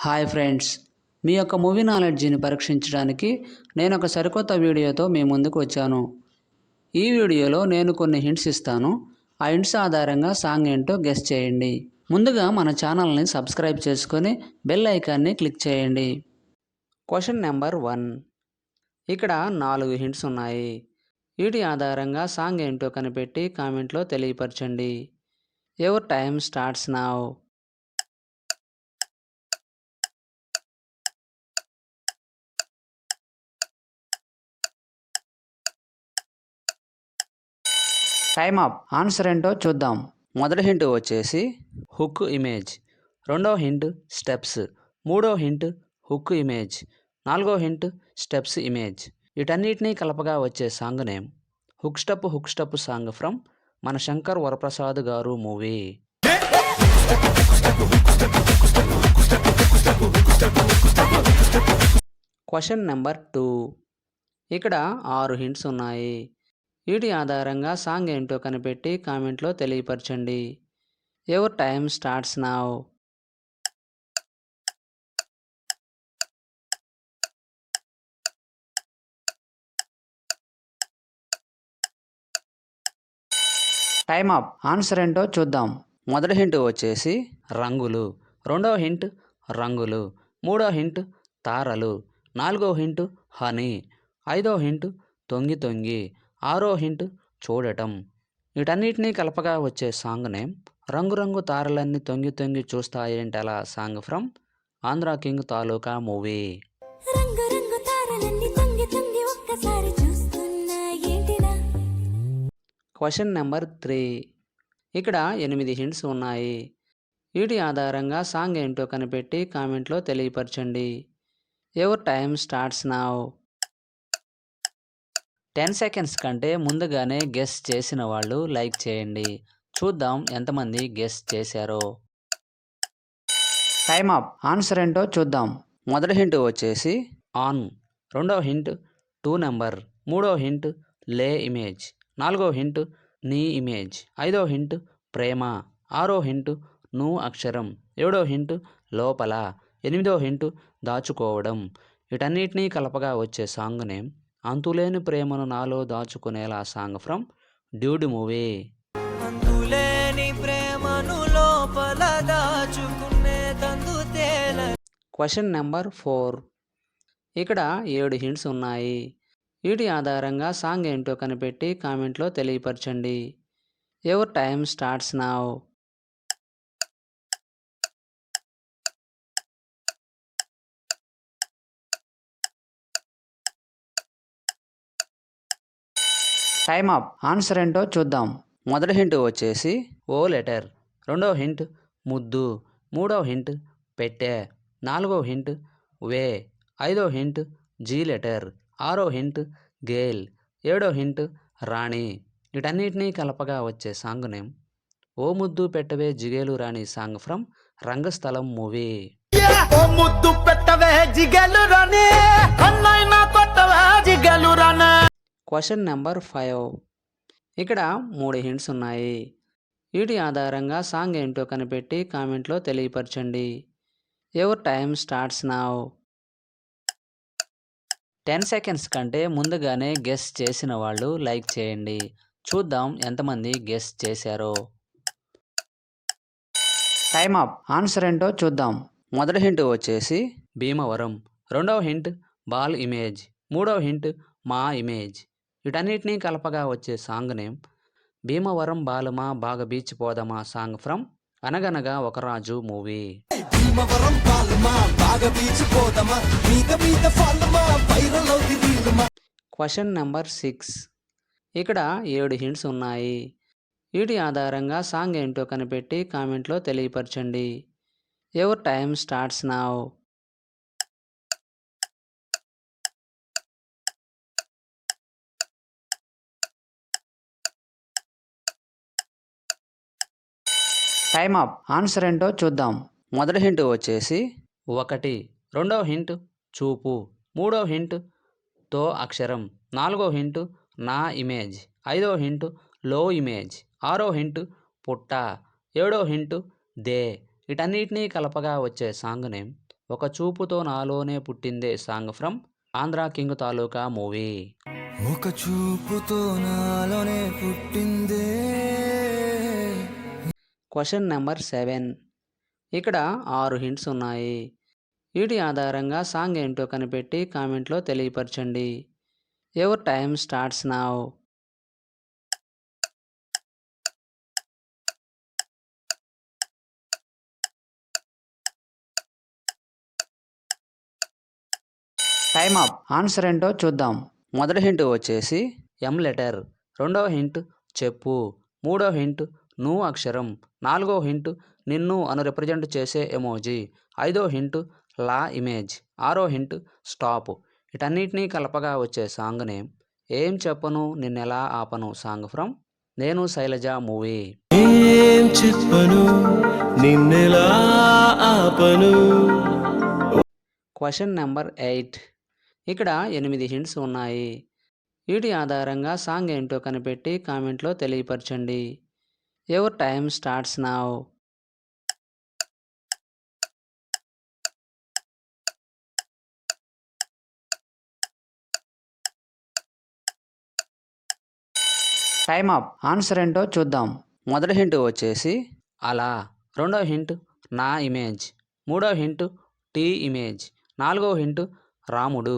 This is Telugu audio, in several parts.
హాయ్ ఫ్రెండ్స్, మీ యొక్క మూవీ నాలెడ్జిని పరీక్షించడానికి నేను ఒక సరికొత్త వీడియోతో మీ ముందుకు వచ్చాను. ఈ వీడియోలో నేను కొన్ని హింట్స్ ఇస్తాను. ఆ హింట్స్ ఆధారంగా సాంగ్ ఏంటో గెస్ చేయండి. ముందుగా మన ఛానల్ని సబ్స్క్రైబ్ చేసుకొని బెల్ ఐకాన్ని క్లిక్ చేయండి. Question number 1. ఇక్కడ 4 హింట్స్ ఉన్నాయి. వీటి ఆధారంగా సాంగ్ ఏంటో కనిపెట్టి కామెంట్లో తెలియపరచండి. Your time starts now. Time up. Answer ఏంటో చూద్దాం. మొదటి హింట్ వచ్చేసి హుక్ ఇమేజ్, రెండో హింట్ స్టెప్స్, మూడో హింట్ హుక్ ఇమేజ్, నాలుగో హింట్ స్టెప్స్ ఇమేజ్. వీటన్నిటినీ కలపగా వచ్చే song name hook step song from మన శంకర్ వరప్రసాద్ గారు మూవీ. Question number 2. ఇక్కడ 6 హింట్స్ ఉన్నాయి. వీటి ఆధారంగా సాంగ్ ఏంటో కనిపెట్టి కామెంట్లో తెలియపరచండి. Your time starts now. Time up. Answer ఏంటో చూద్దాం. మొదటి హింట్ వచ్చేసి రంగులు, రెండో హింట్ రంగులు, మూడో హింట్ తారలు, నాలుగో హింట్ హనీ, ఐదో హింట్ తొంగి తొంగి, ఆరో హింట్ చూడటం. వీటన్నిటినీ కలపగా వచ్చే సాంగ్ నేమ్ రంగురంగు తారలన్నీ తొంగి తొంగి చూస్తాయేంటలా song from Andhra king Taluka movie. Question number 3. ఇక్కడ 8 హింట్స్ ఉన్నాయి. వీటి ఆధారంగా సాంగ్ ఏంటో కనిపెట్టి కామెంట్లో తెలియపరచండి. Your time starts now. 10 seconds కంటే ముందుగానే గెస్ చేసిన వాళ్ళు లైక్ చేయండి. చూద్దాం ఎంతమంది గెస్ చేశారో. Time up. ఆన్సర్ ఏంటో చూద్దాం. మొదటి హింట్ వచ్చేసి ఆన్, రెండో హింట్ 2 నెంబర్, మూడో హింట్ లే ఇమేజ్, నాలుగో హింట్ నీ ఇమేజ్, ఐదో హింట్ ప్రేమ, ఆరో హింట్ ను అక్షరం, ఏడో హింట్ లోపల, ఎనిమిదో హింట్ దాచుకోవడం. వీటన్నిటినీ కలపగా వచ్చే సాంగ్ నేమ్ అంతులేని ప్రేమను నాలో దాచుకునేలా song from dude movie. Question number 4. ఇక్కడ 7 హింట్స్ ఉన్నాయి. వీటి ఆధారంగా సాంగ్ ఏంటో కనిపెట్టి కామెంట్లో తెలియపరచండి. Your time starts now. Time up. Answer ఏంటో చూద్దాం. మొదటి హింట్ వచ్చేసి ఓ లెటర్, రెండో హింట్ ముద్దు, మూడో హింట్ పెట్టె, నాలుగో హింట్ వే, ఐదో హింట్ జీ లెటర్, ఆరో హింట్ గేల్, ఏడో హింట్ రాణి. వీటన్నిటినీ కలపగా వచ్చే సాంగ్ నేమ్ ఓ ముద్దు పెట్టవే జిగేలు రాణి song from Rangasthalam movie. Question number 5. ఇక్కడ 3 హింట్స్ ఉన్నాయి. వీటి ఆధారంగా సాంగ్ ఏంటో కనిపెట్టి కామెంట్లో తెలియపరచండి. Your time starts now. 10 seconds కంటే ముందుగానే గెస్ చేసిన వాళ్ళు లైక్ చేయండి. చూద్దాం ఎంతమంది గెస్ చేశారో. Time up. ఆన్సర్ ఏంటో చూద్దాం. మొదటి హింట్ వచ్చేసి భీమవరం, రెండవ హింట్ బాల్ ఇమేజ్, మూడో హింట్ మా ఇమేజ్. వీటన్నిటినీ కలపగా వచ్చే సాంగ్ నేమ్ భీమవరం బాలమా బాగా బీచ్ పోదమా సాంగ్ ఫ్రమ్ అనగనగా ఒక రాజు మూవీ. Question number 6. ఇక్కడ 7 హింట్స్ ఉన్నాయి. వీటి ఆధారంగా సాంగ్ ఏంటో కనిపెట్టి కామెంట్లో తెలియపరచండి. Your time starts now. Time up. Answer ఏంటో చూద్దాం. మొదటి హింట్ వచ్చేసి 1, రెండో హింట్ చూపు, మూడో హింట్ తో అక్షరం, నాలుగో హింట్ నా ఇమేజ్, ఐదో హింట్ లో ఇమేజ్, ఆరో హింట్ పుట్ట, ఏడో హింట్ దే. వీటన్నిటినీ కలపగా వచ్చే సాంగ్ నేమ్ ఒక చూపుతో నాలోనే పుట్టిందే song from Andhra king Taluka movie. ఒక చూపుతో నాలోనే పుట్టిందే. Question number 7. ఇక్కడ 6 హింట్స్ ఉన్నాయి. వీటి ఆధారంగా సాంగ్ ఏంటో కనిపెట్టి కామెంట్లో తెలియపరచండి. Your time starts now. Time up. Answer ఏంటో చూద్దాం. మొదటి హింట్ వచ్చేసి ఎం లెటర్, రెండవ హింట్ చెప్పు, మూడవ హింట్ నువ్వు అక్షరం, నాలుగో హింట్ నిన్ను అను రిప్రజెంట్ చేసే ఎమోజీ, ఐదో హింట్ లా ఇమేజ్, ఆరో హింట్ స్టాప్. వీటన్నిటినీ కలపగా వచ్చే సాంగ్ నేమ్ ఏం చెప్పను నిన్నెలా ఆపను సాంగ్ ఫ్రమ్ నేను శైలజ మూవీ. ఏం చెప్పను నిన్నెలా ఆపను. Question number 8. ఇక్కడ 8 హింట్స్ ఉన్నాయి. వీటి ఆధారంగా సాంగ్ ఏంటో కనిపెట్టి కామెంట్లో తెలియపరచండి. Your time starts now. Time up. Answer ఏంటో చూద్దాం. మొదటి హింట్ వచ్చేసి అలా, రెండో హింట్ నా ఇమేజ్, మూడో హింట్ టీ ఇమేజ్, నాలుగో హింట్ రాముడు,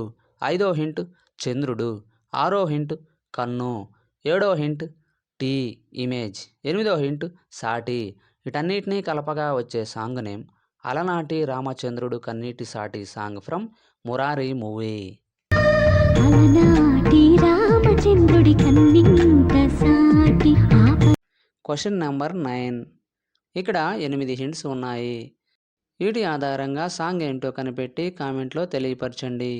ఐదో హింట్ చంద్రుడు, ఆరో హింట్ కన్ను, ఏడో హింట్ టీ ఇమేజ్, ఎనిమిదో హింట్ సాటి. వీటన్నిటినీ కలపగా వచ్చే సాంగ్ నేమ్ అలనాటి రామచంద్రుడు కన్నీటి సాటి song from Murari movie. Question number 9. ఇక్కడ 8 హింట్స్ ఉన్నాయి. వీటి ఆధారంగా సాంగ్ ఏంటో కనిపెట్టి కామెంట్లో తెలియపరచండి.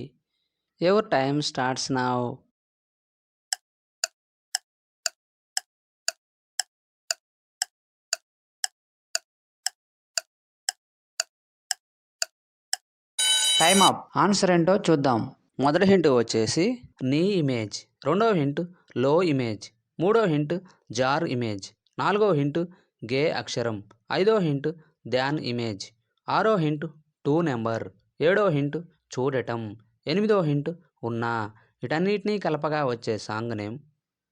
Your time starts now. Time up. Answer ఏంటో చూద్దాం. మొదటి హింట్ వచ్చేసి నీ ఇమేజ్, రెండో హింట్ లో ఇమేజ్, మూడో హింట్ జార్ ఇమేజ్, నాలుగో హింట్ గే అక్షరం, ఐదో హింట్ ధ్యాన్ ఇమేజ్, ఆరో హింట్ టూ నెంబర్, ఏడో హింట్ చూడటం, ఎనిమిదో హింట్ ఉన్నా. వీటన్నిటినీ కలపగా వచ్చే సాంగ్ నేమ్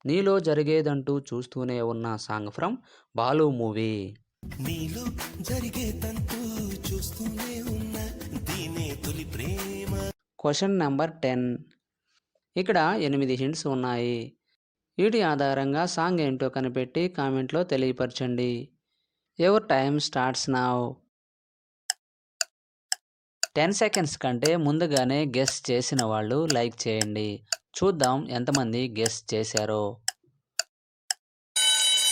నీలో జరిగేదంటూ చూస్తూనే ఉన్న సాంగ్ ఫ్రమ్ బాలు మూవీ. నీలో జరిగేదంటూ చూస్తూనే ఉన్నా దీనే తొలి ప్రేమ. Question number 10. ఇక్కడ 8 హింట్స్ ఉన్నాయి. వీటి ఆధారంగా సాంగ్ ఏంటో కనిపెట్టి కామెంట్లో తెలియపరచండి. Your time starts now. 10 seconds కంటే ముందుగానే గెస్ చేసిన వాళ్ళు లైక్ చేయండి. చూద్దాం ఎంతమంది గెస్ చేశారో.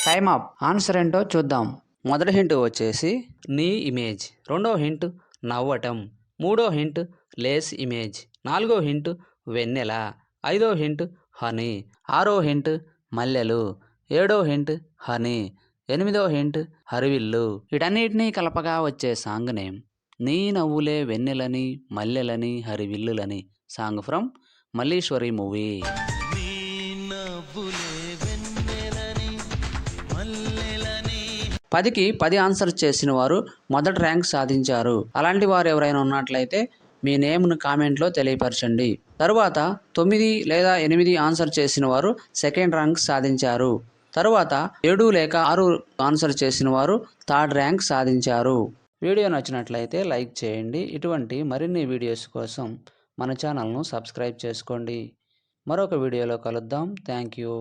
Time up. ఆన్సర్ ఏంటో చూద్దాం. మొదటి హింట్ వచ్చేసి నీ ఇమేజ్, రెండో హింట్ నవ్వటం, మూడో హింట్ లేస్ ఇమేజ్, నాలుగో హింట్ వెన్నెల, ఐదో హింట్ హనీ, ఆరో హింట్ మల్లెలు, ఏడో హింట్ హనీ, ఎనిమిదో హింట్ హరివిల్లు. వీటన్నిటినీ కలపగా వచ్చే సాంగ్ నేమ్ నీ నవ్వులే వెన్నెలని మల్లెలని హరివిల్లులని సాంగ్ ఫ్రమ్ మల్లీశ్వరి మూవీ. 10కి 10 ఆన్సర్ చేసిన వారు మొదటి ర్యాంక్ సాధించారు. అలాంటి వారు ఎవరైనా ఉన్నట్లయితే మీ నేమ్ను కామెంట్లో తెలియపరచండి. తరువాత 9 లేదా 8 ఆన్సర్ చేసిన వారు సెకండ్ ర్యాంక్ సాధించారు. తరువాత 7 లేక 6 ఆన్సర్ చేసిన వారు థర్డ్ ర్యాంక్ సాధించారు. వీడియో నచ్చినట్లయితే లైక్ చేయండి. ఇటువంటి మరిన్ని వీడియోస్ కోసం మన ఛానల్ను సబ్స్క్రైబ్ చేసుకోండి. మరొక వీడియోలో కలుద్దాం. Thank you.